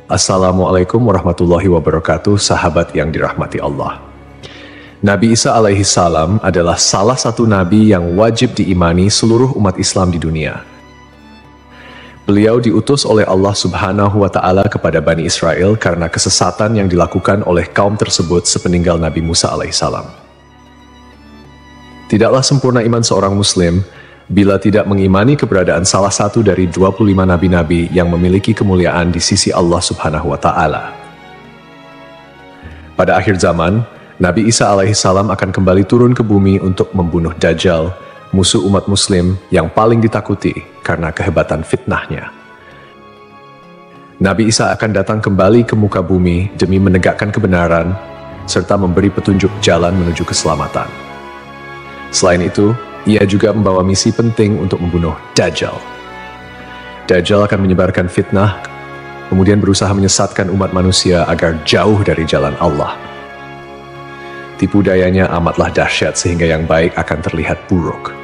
Assalamualaikum warahmatullahi wabarakatuh, sahabat yang dirahmati Allah. Nabi Isa alaihi salam adalah salah satu nabi yang wajib diimani seluruh umat Islam di dunia. Beliau diutus oleh Allah Subhanahu wa Ta'ala kepada Bani Israel karena kesesatan yang dilakukan oleh kaum tersebut sepeninggal Nabi Musa alaihi salam. Tidaklah sempurna iman seorang Muslim bila tidak mengimani keberadaan salah satu dari 25 nabi-nabi yang memiliki kemuliaan di sisi Allah Subhanahu wa Ta'ala. Pada akhir zaman, Nabi Isa alaihi salam akan kembali turun ke bumi untuk membunuh Dajjal, musuh umat Muslim yang paling ditakuti karena kehebatan fitnahnya. Nabi Isa akan datang kembali ke muka bumi demi menegakkan kebenaran serta memberi petunjuk jalan menuju keselamatan. Selain itu, ia juga membawa misi penting untuk membunuh Dajjal. Dajjal akan menyebarkan fitnah, kemudian berusaha menyesatkan umat manusia agar jauh dari jalan Allah. Tipu dayanya amatlah dahsyat sehingga yang baik akan terlihat buruk.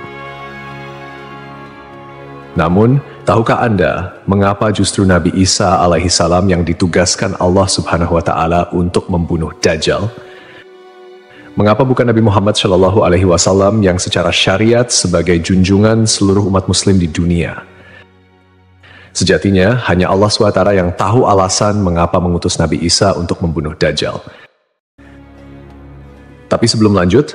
Namun, tahukah Anda mengapa justru Nabi Isa alaihi salam yang ditugaskan Allah Subhanahu wa Ta'ala untuk membunuh Dajjal? Mengapa bukan Nabi Muhammad Shallallahu Alaihi Wasallam yang secara syariat sebagai junjungan seluruh umat Muslim di dunia? Sejatinya, hanya Allah SWT yang tahu alasan mengapa mengutus Nabi Isa untuk membunuh Dajjal. Tapi sebelum lanjut,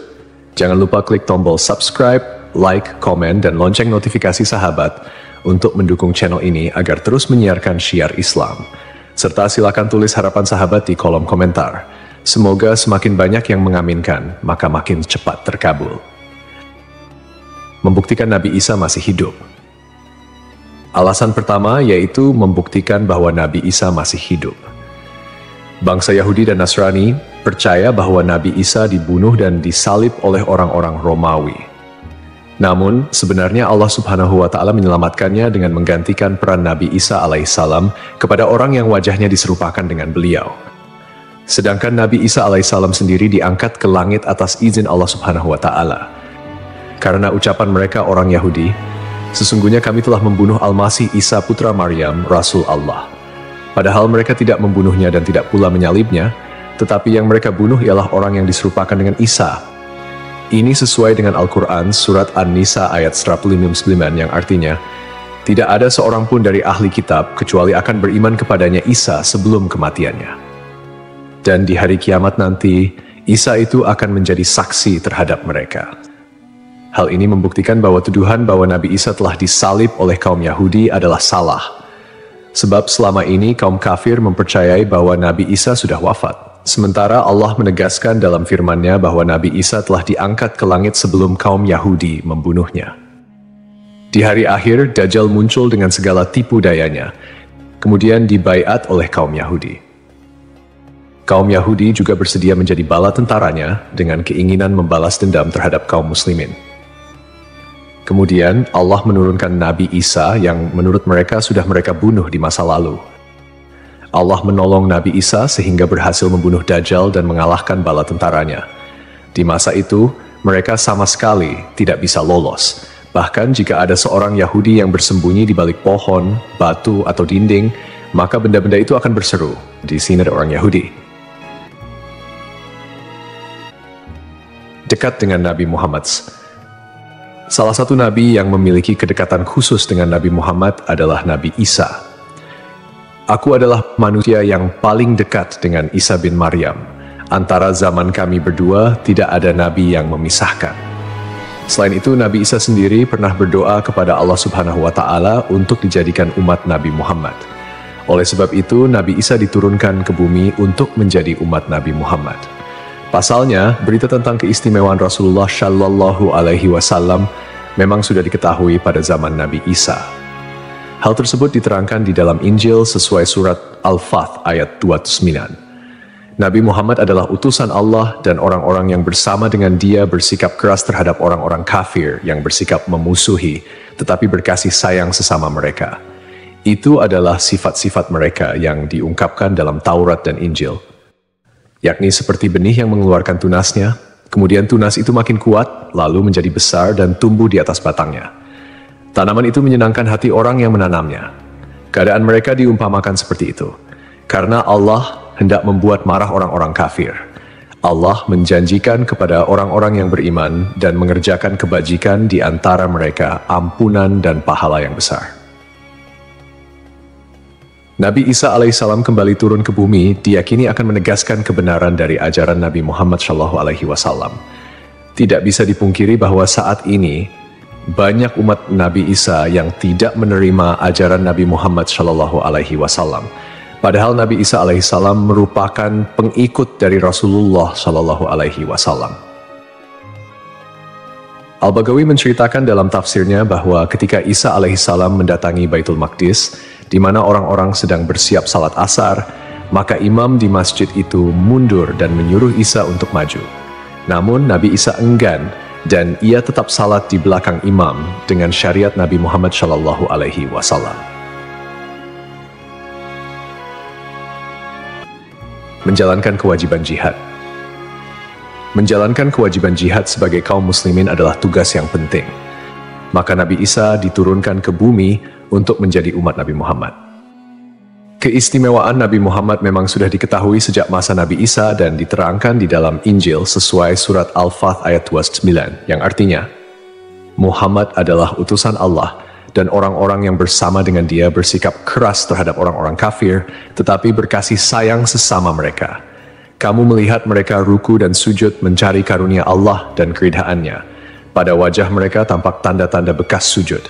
jangan lupa klik tombol subscribe, like, komen, dan lonceng notifikasi sahabat untuk mendukung channel ini agar terus menyiarkan syiar Islam. Serta silakan tulis harapan sahabat di kolom komentar. Semoga semakin banyak yang mengaminkan, maka makin cepat terkabul. Membuktikan Nabi Isa masih hidup. Alasan pertama yaitu membuktikan bahwa Nabi Isa masih hidup. Bangsa Yahudi dan Nasrani percaya bahwa Nabi Isa dibunuh dan disalib oleh orang-orang Romawi. Namun, sebenarnya Allah Subhanahu wa Ta'ala menyelamatkannya dengan menggantikan peran Nabi Isa alaihissalam kepada orang yang wajahnya diserupakan dengan beliau. Sedangkan Nabi Isa alaihissalam sendiri diangkat ke langit atas izin Allah Subhanahu wa Ta'ala. Karena ucapan mereka orang Yahudi, sesungguhnya kami telah membunuh Al-Masih Isa putra Maryam, Rasul Allah. Padahal mereka tidak membunuhnya dan tidak pula menyalibnya, tetapi yang mereka bunuh ialah orang yang diserupakan dengan Isa. Ini sesuai dengan Al-Quran surat An-Nisa ayat 159 yang artinya, tidak ada seorang pun dari ahli kitab kecuali akan beriman kepadanya Isa sebelum kematiannya. Dan di hari kiamat nanti, Isa itu akan menjadi saksi terhadap mereka. Hal ini membuktikan bahwa tuduhan bahwa Nabi Isa telah disalib oleh kaum Yahudi adalah salah. Sebab selama ini kaum kafir mempercayai bahwa Nabi Isa sudah wafat. Sementara Allah menegaskan dalam firman-Nya bahwa Nabi Isa telah diangkat ke langit sebelum kaum Yahudi membunuhnya. Di hari akhir, Dajjal muncul dengan segala tipu dayanya, kemudian dibaiat oleh kaum Yahudi. Kaum Yahudi juga bersedia menjadi bala tentaranya dengan keinginan membalas dendam terhadap kaum muslimin. Kemudian Allah menurunkan Nabi Isa yang menurut mereka sudah mereka bunuh di masa lalu. Allah menolong Nabi Isa sehingga berhasil membunuh Dajjal dan mengalahkan bala tentaranya. Di masa itu, mereka sama sekali tidak bisa lolos. Bahkan jika ada seorang Yahudi yang bersembunyi di balik pohon, batu, atau dinding, maka benda-benda itu akan berseru, "Di sini ada orang Yahudi." Dekat dengan Nabi Muhammad. Salah satu nabi yang memiliki kedekatan khusus dengan Nabi Muhammad adalah Nabi Isa. Aku adalah manusia yang paling dekat dengan Isa bin Maryam. Antara zaman kami berdua tidak ada nabi yang memisahkan. Selain itu, Nabi Isa sendiri pernah berdoa kepada Allah Subhanahu wa Ta'ala untuk dijadikan umat Nabi Muhammad. Oleh sebab itu, Nabi Isa diturunkan ke bumi untuk menjadi umat Nabi Muhammad. Pasalnya, berita tentang keistimewaan Rasulullah Shallallahu Alaihi Wasallam memang sudah diketahui pada zaman Nabi Isa. Hal tersebut diterangkan di dalam Injil sesuai surat Al-Fath ayat 29. Nabi Muhammad adalah utusan Allah dan orang-orang yang bersama dengan dia bersikap keras terhadap orang-orang kafir yang bersikap memusuhi, tetapi berkasih sayang sesama mereka. Itu adalah sifat-sifat mereka yang diungkapkan dalam Taurat dan Injil. Yakni seperti benih yang mengeluarkan tunasnya, kemudian tunas itu makin kuat, lalu menjadi besar dan tumbuh di atas batangnya. Tanaman itu menyenangkan hati orang yang menanamnya. Keadaan mereka diumpamakan seperti itu. Karena Allah hendak membuat marah orang-orang kafir. Allah menjanjikan kepada orang-orang yang beriman dan mengerjakan kebajikan di antara mereka ampunan dan pahala yang besar. Nabi Isa alaihissalam kembali turun ke bumi diyakini akan menegaskan kebenaran dari ajaran Nabi Muhammad SAW. Tidak bisa dipungkiri bahwa saat ini banyak umat Nabi Isa yang tidak menerima ajaran Nabi Muhammad SAW. Padahal Nabi Isa alaihissalam merupakan pengikut dari Rasulullah SAW. Al-Baghawi menceritakan dalam tafsirnya bahwa ketika Isa alaihissalam mendatangi Baitul Maqdis, di mana orang-orang sedang bersiap salat asar, maka imam di masjid itu mundur dan menyuruh Isa untuk maju. Namun Nabi Isa enggan dan ia tetap salat di belakang imam dengan syariat Nabi Muhammad SAW. Menjalankan kewajiban jihad. Menjalankan kewajiban jihad sebagai kaum muslimin adalah tugas yang penting. Maka Nabi Isa diturunkan ke bumi untuk menjadi umat Nabi Muhammad. Keistimewaan Nabi Muhammad memang sudah diketahui sejak masa Nabi Isa dan diterangkan di dalam Injil sesuai surat Al-Fath ayat 29, yang artinya, Muhammad adalah utusan Allah dan orang-orang yang bersama dengan dia bersikap keras terhadap orang-orang kafir, tetapi berkasih sayang sesama mereka. Kamu melihat mereka ruku dan sujud mencari karunia Allah dan keridhaannya. Pada wajah mereka tampak tanda-tanda bekas sujud.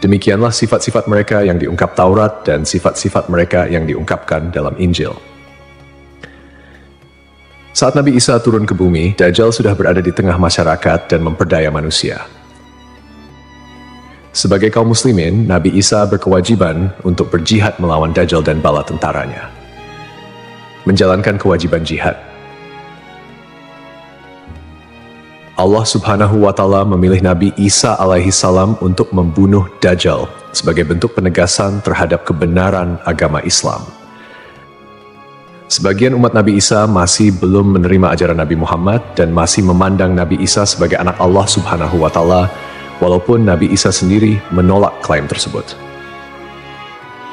Demikianlah sifat-sifat mereka yang diungkap Taurat dan sifat-sifat mereka yang diungkapkan dalam Injil. Saat Nabi Isa turun ke bumi, Dajjal sudah berada di tengah masyarakat dan memperdaya manusia. Sebagai kaum muslimin, Nabi Isa berkewajiban untuk berjihad melawan Dajjal dan bala tentaranya. Menjalankan kewajiban jihad. Allah Subhanahu wa Ta'ala memilih Nabi Isa alaihissalam untuk membunuh Dajjal sebagai bentuk penegasan terhadap kebenaran agama Islam. Sebagian umat Nabi Isa masih belum menerima ajaran Nabi Muhammad dan masih memandang Nabi Isa sebagai anak Allah Subhanahu wa Ta'ala, walaupun Nabi Isa sendiri menolak klaim tersebut.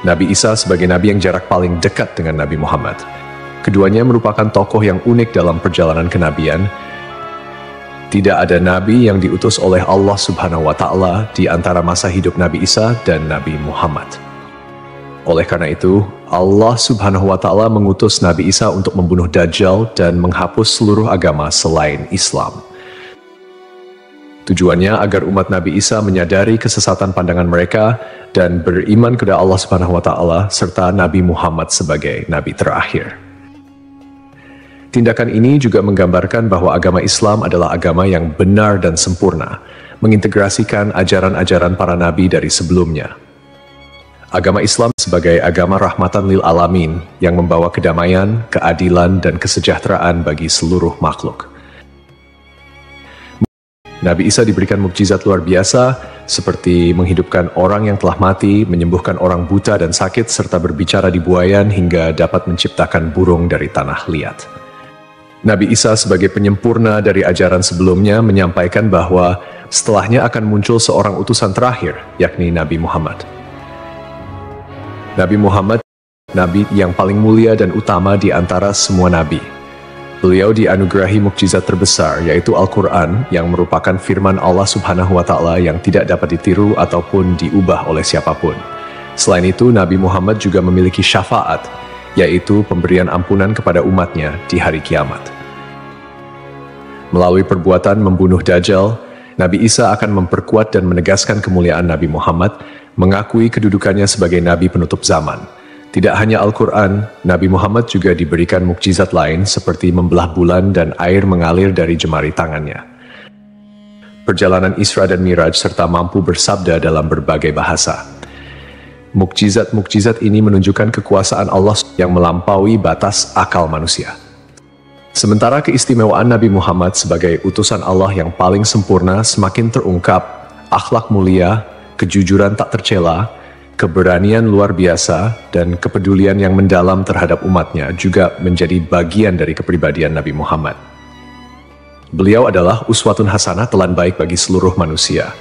Nabi Isa sebagai nabi yang jarak paling dekat dengan Nabi Muhammad. Keduanya merupakan tokoh yang unik dalam perjalanan kenabian. Tidak ada nabi yang diutus oleh Allah Subhanahu wa Ta'ala di antara masa hidup Nabi Isa dan Nabi Muhammad. Oleh karena itu, Allah Subhanahu wa Ta'ala mengutus Nabi Isa untuk membunuh Dajjal dan menghapus seluruh agama selain Islam. Tujuannya agar umat Nabi Isa menyadari kesesatan pandangan mereka dan beriman kepada Allah Subhanahu wa Ta'ala serta Nabi Muhammad sebagai nabi terakhir. Tindakan ini juga menggambarkan bahwa agama Islam adalah agama yang benar dan sempurna, mengintegrasikan ajaran-ajaran para nabi dari sebelumnya. Agama Islam sebagai agama rahmatan lil alamin yang membawa kedamaian, keadilan, dan kesejahteraan bagi seluruh makhluk. Nabi Isa diberikan mukjizat luar biasa seperti menghidupkan orang yang telah mati, menyembuhkan orang buta dan sakit, serta berbicara di buayan hingga dapat menciptakan burung dari tanah liat. Nabi Isa sebagai penyempurna dari ajaran sebelumnya menyampaikan bahwa setelahnya akan muncul seorang utusan terakhir, yakni Nabi Muhammad. Nabi Muhammad, nabi yang paling mulia dan utama di antara semua nabi. Beliau dianugerahi mukjizat terbesar, yaitu Al-Quran, yang merupakan firman Allah Subhanahu wa Ta'ala yang tidak dapat ditiru ataupun diubah oleh siapapun. Selain itu, Nabi Muhammad juga memiliki syafaat, yaitu pemberian ampunan kepada umatnya di hari kiamat. Melalui perbuatan membunuh Dajjal, Nabi Isa akan memperkuat dan menegaskan kemuliaan Nabi Muhammad, mengakui kedudukannya sebagai nabi penutup zaman. Tidak hanya Al-Quran, Nabi Muhammad juga diberikan mukjizat lain seperti membelah bulan dan air mengalir dari jemari tangannya. Perjalanan Isra dan Miraj serta mampu bersabda dalam berbagai bahasa. Mukjizat-mukjizat ini menunjukkan kekuasaan Allah yang melampaui batas akal manusia. Sementara keistimewaan Nabi Muhammad sebagai utusan Allah yang paling sempurna semakin terungkap, akhlak mulia, kejujuran tak tercela, keberanian luar biasa, dan kepedulian yang mendalam terhadap umatnya juga menjadi bagian dari kepribadian Nabi Muhammad. Beliau adalah uswatun hasanah, telan baik bagi seluruh manusia.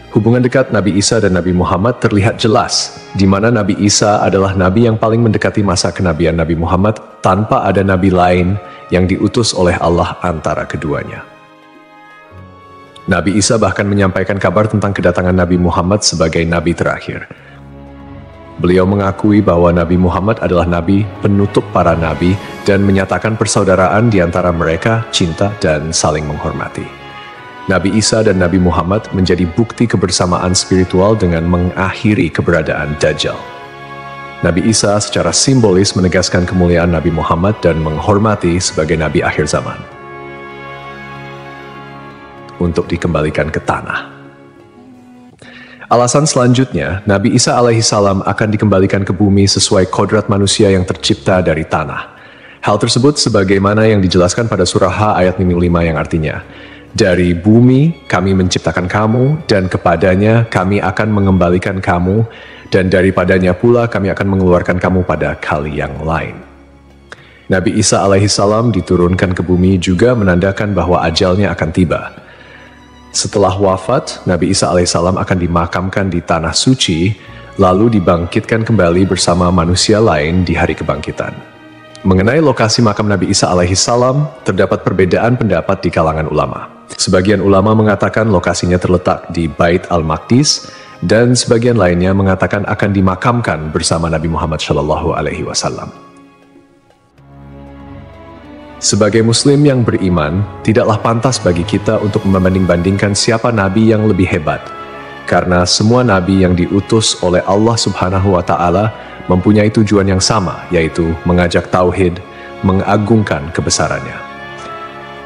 Hubungan dekat Nabi Isa dan Nabi Muhammad terlihat jelas, di mana Nabi Isa adalah nabi yang paling mendekati masa kenabian Nabi Muhammad tanpa ada nabi lain yang diutus oleh Allah antara keduanya. Nabi Isa bahkan menyampaikan kabar tentang kedatangan Nabi Muhammad sebagai nabi terakhir. Beliau mengakui bahwa Nabi Muhammad adalah nabi penutup para nabi dan menyatakan persaudaraan di antara mereka, cinta dan saling menghormati. Nabi Isa dan Nabi Muhammad menjadi bukti kebersamaan spiritual dengan mengakhiri keberadaan Dajjal. Nabi Isa secara simbolis menegaskan kemuliaan Nabi Muhammad dan menghormati sebagai nabi akhir zaman. Untuk dikembalikan ke tanah. Alasan selanjutnya, Nabi Isa alaihissalam akan dikembalikan ke bumi sesuai kodrat manusia yang tercipta dari tanah. Hal tersebut sebagaimana yang dijelaskan pada surah H ayat 5 yang artinya, dari bumi kami menciptakan kamu, dan kepadanya kami akan mengembalikan kamu, dan daripadanya pula kami akan mengeluarkan kamu pada kali yang lain. Nabi Isa alaihissalam diturunkan ke bumi juga menandakan bahwa ajalnya akan tiba. Setelah wafat, Nabi Isa alaihissalam akan dimakamkan di tanah suci, lalu dibangkitkan kembali bersama manusia lain di hari kebangkitan. Mengenai lokasi makam Nabi Isa alaihissalam, terdapat perbedaan pendapat di kalangan ulama. Sebagian ulama mengatakan lokasinya terletak di Bait al-Maqdis, dan sebagian lainnya mengatakan akan dimakamkan bersama Nabi Muhammad SAW. Sebagai muslim yang beriman, tidaklah pantas bagi kita untuk membanding-bandingkan siapa nabi yang lebih hebat, karena semua nabi yang diutus oleh Allah Subhanahu wa Ta'ala mempunyai tujuan yang sama, yaitu mengajak tauhid, mengagungkan kebesarannya.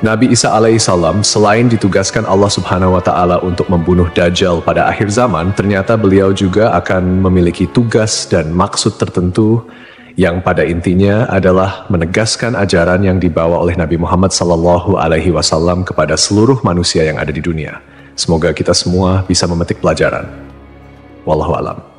Nabi Isa alaihissalam selain ditugaskan Allah Subhanahu wa Ta'ala untuk membunuh Dajjal pada akhir zaman, ternyata beliau juga akan memiliki tugas dan maksud tertentu yang pada intinya adalah menegaskan ajaran yang dibawa oleh Nabi Muhammad SAW kepada seluruh manusia yang ada di dunia. Semoga kita semua bisa memetik pelajaran. Wallahu a'lam.